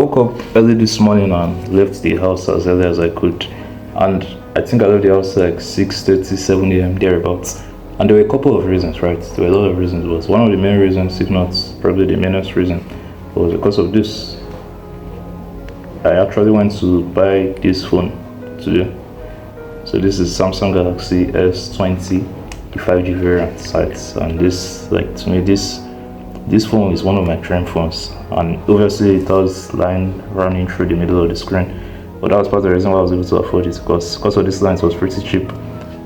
woke up early this morning and left the house as early as I could, and I think I left the house like 6:30, 7 a.m. thereabouts. And there were a couple of reasons, right? There were a lot of reasons. But one of the main reasons, if not probably the mainest reason, was because of this. I actually went to buy this phone today. So this is Samsung Galaxy S20, the 5G variant size, and this, like, to me, this phone is one of my dream phones, and obviously it has line running through the middle of the screen, but that was part of the reason why I was able to afford it, because of this line. It was pretty cheap,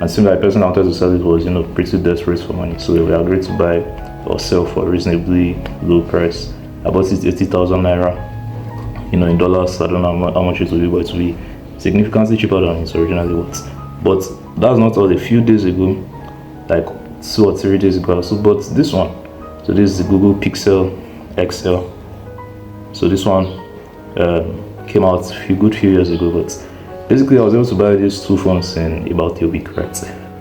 and since the person I wanted to sell it was, pretty desperate for money, so we agreed to buy or sell for a reasonably low price. I bought it 80,000 naira, in dollars. I don't know how much it will be, but it will be significantly cheaper than it originally was. But that's not all. A few days ago, like 2 or 3 days ago, I also bought this one. So this is the Google Pixel XL. So this one came out a good few years ago, but basically I was able to buy these two phones in about a week, right?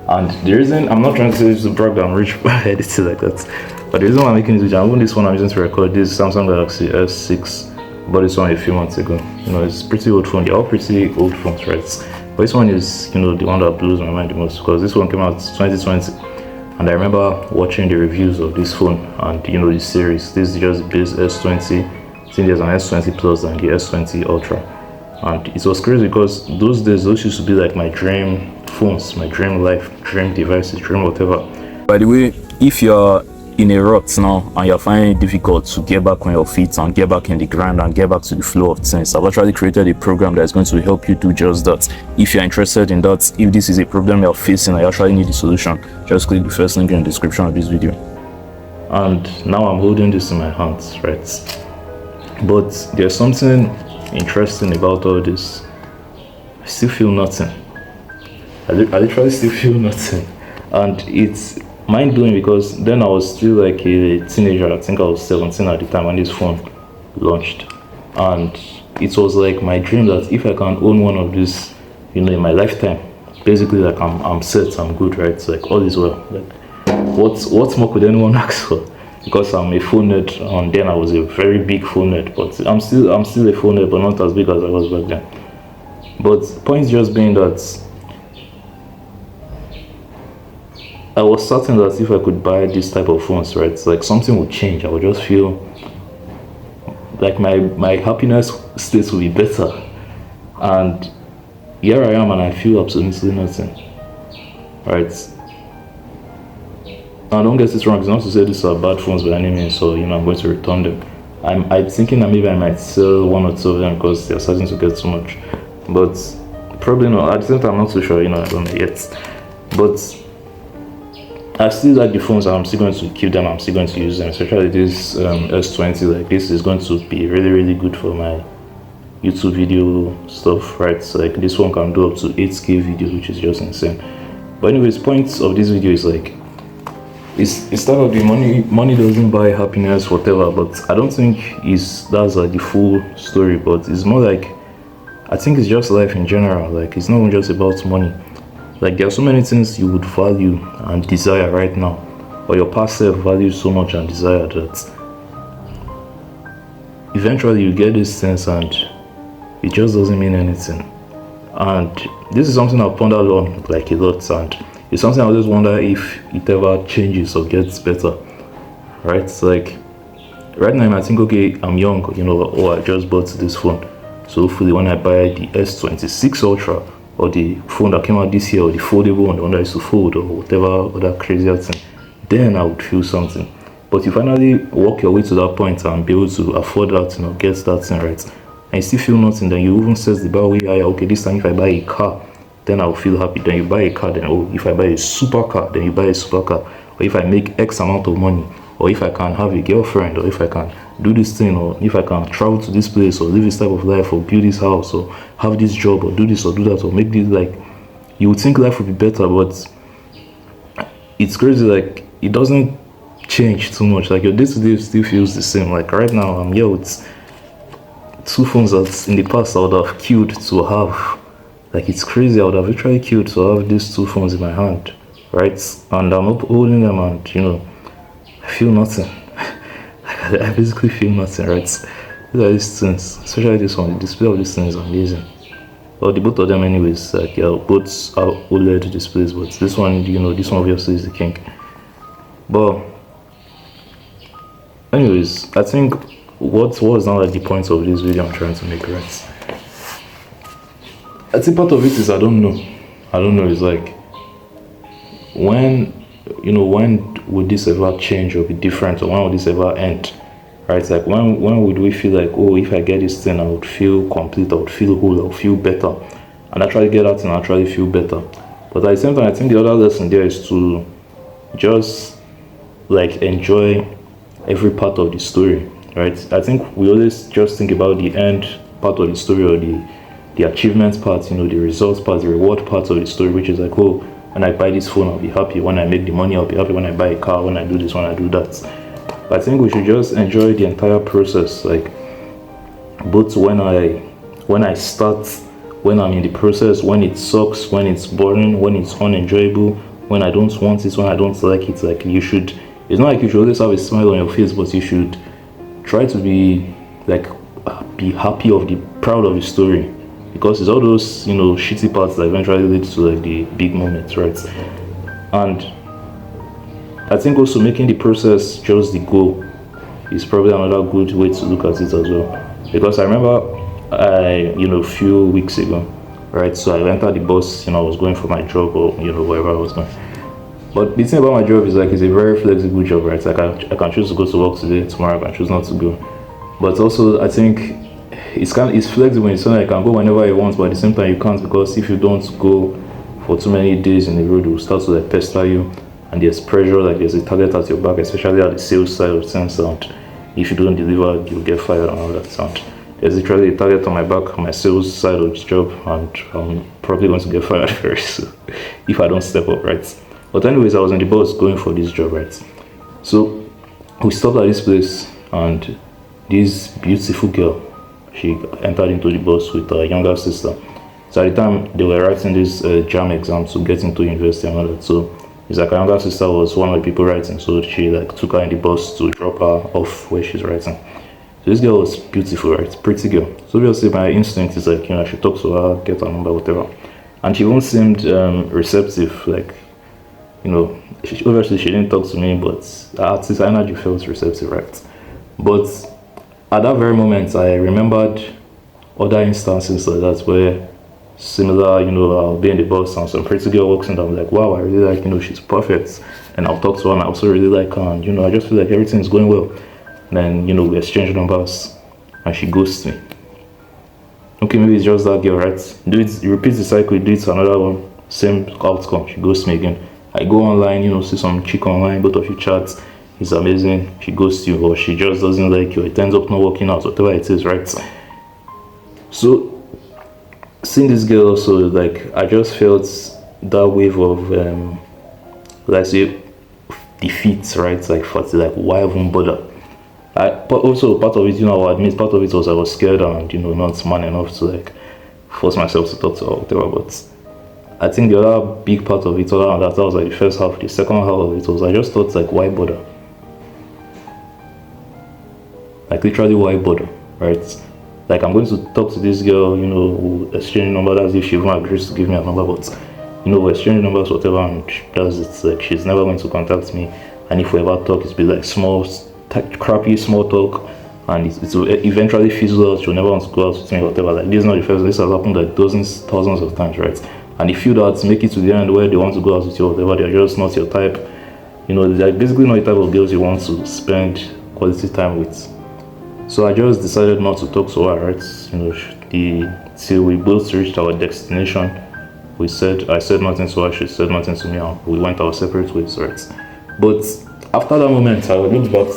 And the reason, I'm not trying to say this to brag that I'm rich by anything like that, but the reason why I'm making this video, this one I'm using to record this Samsung Galaxy S6. Bought this one a few months ago. It's a pretty old phone. They're all pretty old phones, right? But this one is, the one that blows my mind the most, because this one came out 2020. And I remember watching the reviews of this phone and this series. This is just base S20. I think there's an S20 Plus and the S20 Ultra. And it was crazy because those days, those used to be like my dream phones, my dream life, dream devices, dream whatever. By the way, if you're in a rut now and you're finding it difficult to get back on your feet and get back in the grind and get back to the flow of things, I've actually created a program that is going to help you do just that. If you're interested in that, if this is a problem you're facing and you actually need a solution, just click the first link in the description of this video. And now I'm holding this in my hands, right? But there's something interesting about all this. I still feel nothing. I literally still feel nothing, and it's mind-blowing because then I was still like a teenager. I think I was 17 at the time when this phone launched, and it was like my dream that if I can own one of these, in my lifetime, basically, like I'm set, I'm good, right? It's like all is well. Like what more could anyone ask for? Because I'm a phone nerd, and then I was a very big phone nerd, but I'm still a phone nerd, but not as big as I was back then. But point just being that I was certain that if I could buy this type of phones, right, it's like something would change. I would just feel like my happiness state will be better. And here I am, and I feel absolutely nothing. Right? Now, don't get this wrong. It's not to say these are bad phones by any means, so I'm going to return them. I'm thinking that maybe I might sell one or two of them because they're starting to get too much. But probably not. At the same time, I'm not so sure. I don't know yet. But I still like the phones, and I'm still going to keep them. I'm still going to use them, especially this S20. Like, this is going to be really, really good for my YouTube video stuff, right? So, like, this one can do up to 8K videos, which is just insane. But anyways, points of this video is like, it's part of the money doesn't buy happiness, whatever. But I don't think that's like the full story. But it's more like, I think it's just life in general. Like, it's not even just about money. Like, there are so many things you would value and desire right now, or your past self values so much and desire that eventually you get these things and it just doesn't mean anything. And this is something I've pondered on like a lot, and it's something I always wonder if it ever changes or gets better, right? It's like right now I think, okay, I'm young, or I just bought this phone, so hopefully when I buy the S26 Ultra, or the phone that came out this year, or the foldable one, the one that used to fold, or whatever other crazy thing, then I would feel something. But you finally walk your way to that point and be able to afford that, get that thing right, and you still feel nothing, then you even set the bar way higher. Okay, this time if I buy a car, then I'll feel happy. Then you buy a car, then if I buy a super car, then you buy a super car. Or if I make X amount of money, or if I can have a girlfriend, or if I can do this thing, or if I can travel to this place, or live this type of life, or build this house, or have this job, or do this or do that, or make this, like, you would think life would be better, but it's crazy. Like, it doesn't change too much. Like, your day-to-day still feels the same. Like, right now I'm here with two phones that in the past I would have killed to have. Like, it's crazy. I would have literally killed to have these two phones in my hand, right? And I'm holding them, and I feel nothing. I basically feel nothing, right? These are these things, especially this one. The display of this thing is amazing. Well, the both of them, anyways, like yeah, both are OLED displays, but this one, this one obviously is the king. But, anyways, I think what was now like the point of this video I'm trying to make, right? I think part of it is I don't know. It's like when would this ever change or be different, or when would this ever end? Right? It's like when would we feel like, oh, if I get this thing, I would feel complete, I would feel whole, I would feel better, and actually get out and actually feel better. But at the same time, I think the other lesson there is to just like enjoy every part of the story, right? I think we always just think about the end part of the story, or the achievement part, the results part, the reward part of the story, which is like, oh, when I buy this phone, I'll be happy. When I make the money, I'll be happy. When I buy a car, when I do this, when I do that. But I think we should just enjoy the entire process, like both when I start, when I'm in the process, when it sucks, when it's boring, when it's unenjoyable, when I don't want it, when I don't like it. Like it's not like you should always have a smile on your face, but you should try to be happy proud of the story, because it's all those shitty parts that eventually lead to like the big moments, right? And I think also making the process just the goal is probably another good way to look at it as well. Because I remember a few weeks ago, right? So I entered the bus, I was going for my job, or wherever I was going. But the thing about my job is like it's a very flexible job, right? Like I can choose to go to work today, tomorrow I can choose not to go. But also I think it's flexible. It's not like I can go whenever I want, but at the same time you can't, because if you don't go for too many days in a row, it will start to like pester you. And there's pressure, like there's a target at your back, especially at the sales side of things. And if you don't deliver, you'll get fired and all that. And there's literally a target on my back, on my sales side of this job, and I'm probably going to get fired very soon if I don't step up, right? But anyways, I was in the bus going for this job, right? So we stopped at this place, and this beautiful girl, she entered into the bus with her younger sister. So at the time, they were writing this JAM exam to get into university and all that. So it's like her younger sister was one of the people writing, so she like took her in the bus to drop her off where she's writing. So this girl was beautiful, right? Pretty girl. So obviously my instinct is like, I should talk to her, get her number, whatever. And she even seemed receptive, like, obviously she didn't talk to me, but at least her energy felt receptive, right? But at that very moment, I remembered other instances like that where similar, I'll be in the bus and some pretty girl walks in, I'm like, wow, I really like, she's perfect, and I'll talk to her, and I also really like her, and I just feel like everything's going well. And then we exchange numbers, and she ghosts me. Okay, maybe it's just that girl, right? Repeat the cycle, do it to another one, same outcome, she ghosts me again. I go online, see some chick online, both of you chat, it's amazing, she ghosts you, or she just doesn't like you, it ends up not working out, whatever it is, right? So seeing this girl also, like, I just felt that wave of let's say defeat, right? Like why even bother? But also part of it, I'll admit, part of it was I was scared and not man enough to like force myself to talk to her or whatever. But I think the other big part of it, other than that was like the first half. The second half of it was I just thought like, why bother? Like literally, why bother, right? Like I'm going to talk to this girl, we'll exchange numbers as if she even agrees to give me a number, but we'll exchange numbers, whatever, and that's it. Like she's never going to contact me, and if we ever talk, it's be like crappy small talk, and it will eventually fizzle out. She'll never want to go out with me, whatever. Like this is not the first. This has happened like dozens, thousands of times, right? And if you that make it to the end where they want to go out with you, whatever, they're just not your type. They're basically not the type of girls you want to spend quality time with. So I just decided not to talk to her, right? Till we both reached our destination. I said nothing to her, she said nothing to me, and we went our separate ways, right? But after that moment, I looked back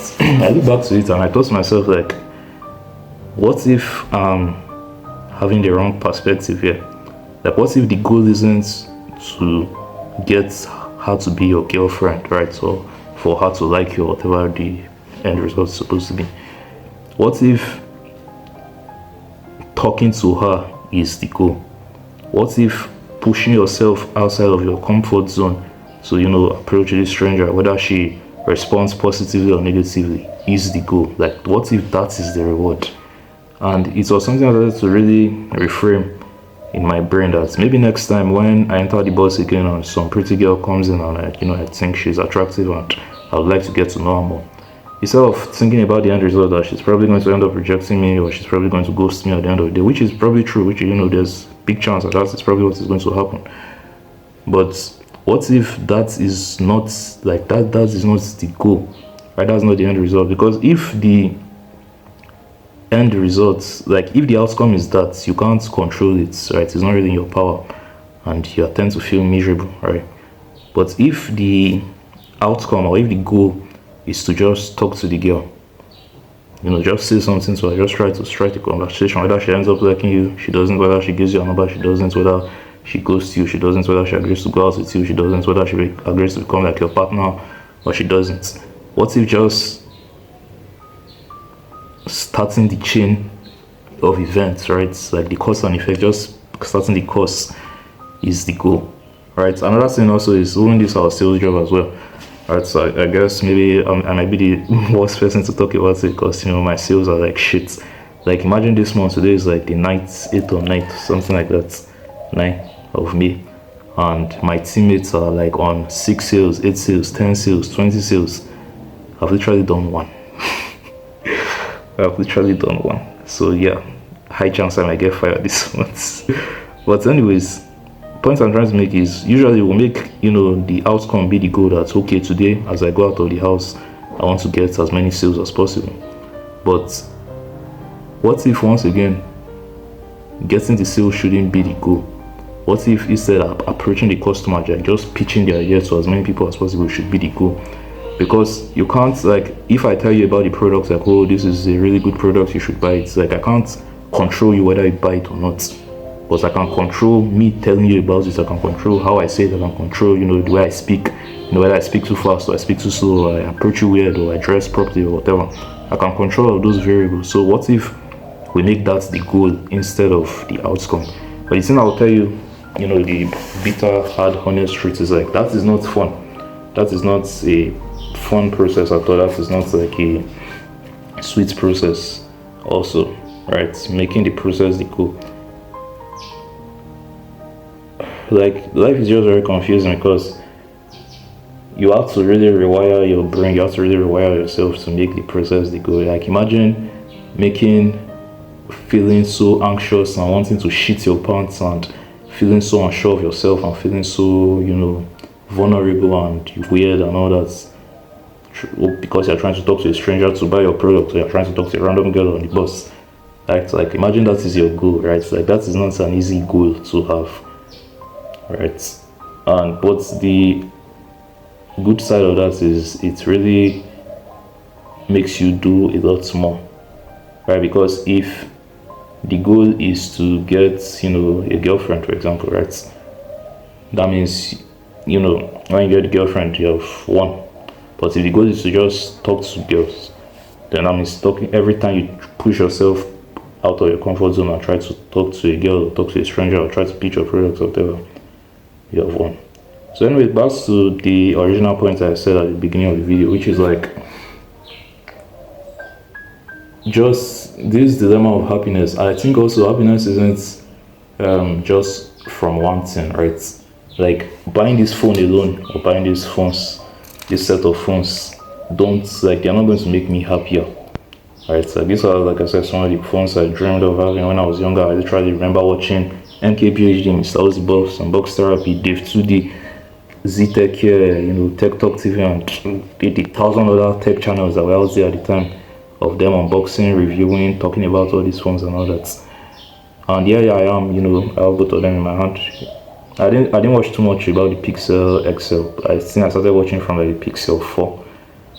to it, and I thought to myself, like, what if I'm having the wrong perspective here? Like, what if the goal isn't to get her to be your girlfriend, right? So for her to like you, or whatever the end result is supposed to be. What if talking to her is the goal? What if pushing yourself outside of your comfort zone to, approach this stranger, whether she responds positively or negatively, is the goal? Like, what if that is the reward? And it was something I started to really reframe in my brain, that maybe next time when I enter the bus again and some pretty girl comes in and I think she's attractive and I would like to get to know her more, instead of thinking about the end result that she's probably going to end up rejecting me or she's probably going to ghost me at the end of the day, which is probably true, which there's big chance that is probably what is going to happen. But what if that is not like that is not the goal, right? That's not the end result. Because if the end result, like if the outcome is that you can't control it, right, it's not really in your power and you tend to feel miserable, right? But if the outcome or if the goal is to just talk to the girl, just say something to her, just try to strike a conversation, whether she ends up liking you, she doesn't, whether she gives you a number, she doesn't, whether she goes to you, she doesn't, whether she agrees to go out with you, she doesn't, whether she agrees to become like your partner or she doesn't. What if just starting the chain of events, right? It's like the cause and effect, just starting the cause is the goal, right? Another thing also is owning this our sales job as well, right? So I guess maybe I might be the worst person to talk about it because my sales are like shit. Like imagine this month, today is like the 8th or 9th, something like that, 9 of May, and my teammates are like on 6 sales, 8 sales, 10 sales, 20 sales. I've literally done one. I've literally done one. So yeah, high chance I might get fired this month. But anyways, point I'm trying to make is usually we'll make the outcome be the goal, that okay, today as I go out of the house I want to get as many sales as possible. But what if once again getting the sales shouldn't be the goal? What if instead of approaching the customer, just pitching the idea to as many people as possible should be the goal? Because you can't, like, if I tell you about the product, like, oh, this is a really good product, you should buy it. Like, I can't control you whether you buy it or not. But I can control me telling you about it. I can control how I say it. I can control, the way I speak. Whether I speak too fast or I speak too slow, or I approach you weird, or I dress properly, or whatever. I can control all those variables. So what if we make that the goal instead of the outcome? But the thing I'll tell you, the bitter, hard, honest truth is like, that is not fun. That is not a fun process at all. That is not like a sweet process also, right? Making the process the goal. Like, life is just very confusing because you have to really rewire your brain, you have to really rewire yourself to make the process the goal. Like, imagine feeling so anxious and wanting to shit your pants and feeling so unsure of yourself and feeling so, vulnerable and weird and all that, because you're trying to talk to a stranger to buy your product, or you're trying to talk to a random girl on the bus. Right? Like, imagine that is your goal, right? Like, that is not an easy goal to have, right? And but the good side of that is it really makes you do a lot more, right? Because if the goal is to get, a girlfriend, for example, right? That means, when you get a girlfriend, you have one. But if the goal is to just talk to girls, then that means talking every time you push yourself out of your comfort zone and try to talk to a girl, or talk to a stranger, or try to pitch your product or whatever, you have won. So anyway, back to the original point I said at the beginning of the video, which is like, just this dilemma of happiness. I think also happiness isn't just from one thing, right? Like, buying this phone alone, or buying this set of phones, they're not going to make me happier, right? So these are, like I said, some of the phones I dreamed of having when I was younger. I literally remember watching MKBHD, Mr. Ozzy Buffs, Unbox Therapy, Dave 2D, Z-Tech here, Tech Talk TV, and the 1,000 other tech channels that were out there at the time, of them unboxing, reviewing, talking about all these phones and all that. And yeah, I am, I have both of them in my hand. I didn't watch too much about the Pixel XL. I think I started watching from like the Pixel 4.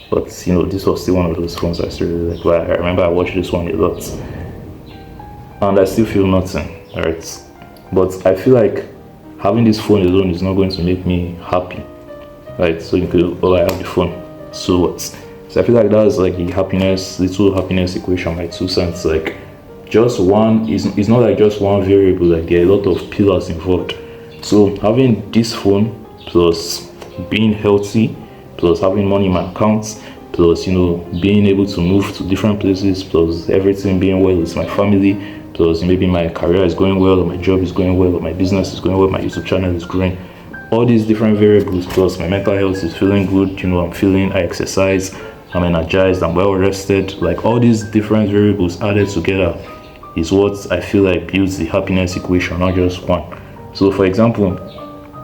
But this was still one of those phones I still really like. But I remember I watched this one a lot. And I still feel nothing, right? But I feel like having this phone alone is not going to make me happy, right? So I have the phone, so what? So I feel like that's like the little happiness equation, like 2 cents. Like, just one is not like just one variable, like there are a lot of pillars involved. So having this phone, plus being healthy, plus having money in my accounts, plus being able to move to different places, plus everything being well with my family, plus maybe my career is going well, or my job is going well, or my business is going well, my YouTube channel is growing. All these different variables, plus my mental health is feeling good. I exercise, I'm energized, I'm well rested. Like all these different variables added together is what I feel like builds the happiness equation, not just one. So for example,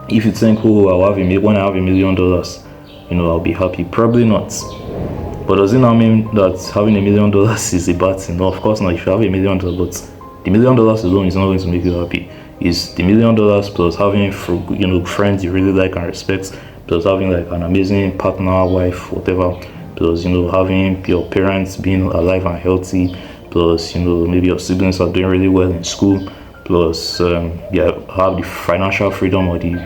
if you think, oh, when I have $1 million, I'll be happy. Probably not. But does it now mean that having $1 million is a bad thing? No, of course not. If you have $1 million, but the $1 million alone is not going to make you happy. Is the $1 million plus having friends you really like and respect, plus having like an amazing partner, wife, whatever, plus having your parents being alive and healthy, plus maybe your siblings are doing really well in school, plus have the financial freedom or the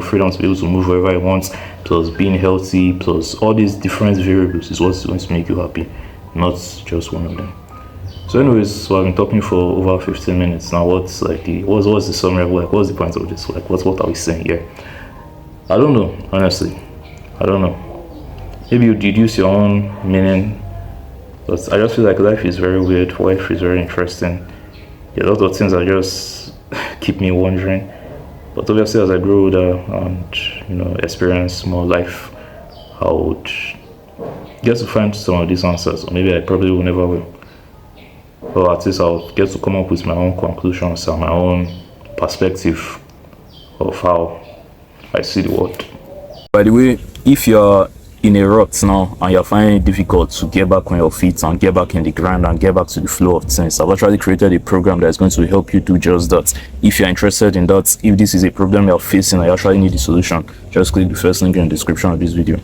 freedom to be able to move wherever you want, plus being healthy, plus all these different variables is what's going to make you happy, not just one of them. So anyways, so I've been talking for over 15 minutes now. What's the summary of what's the point of this? Like what are we saying here? I don't know, honestly. I don't know. Maybe you deduce your own meaning, but I just feel like life is very weird, life is very interesting. A lot of things that just keep me wondering. But obviously as I grow older and experience more life, I would get to find some of these answers, or maybe I probably will never will. Or at least I'll get to come up with my own conclusions and my own perspective of how I see the world. By the way, if you're in a rut now and you're finding it difficult to get back on your feet and get back in the grind and get back to the flow of things, I've actually created a program that is going to help you do just that. If you're interested in that, if this is a problem you're facing and you actually need a solution, just click the first link in the description of this video.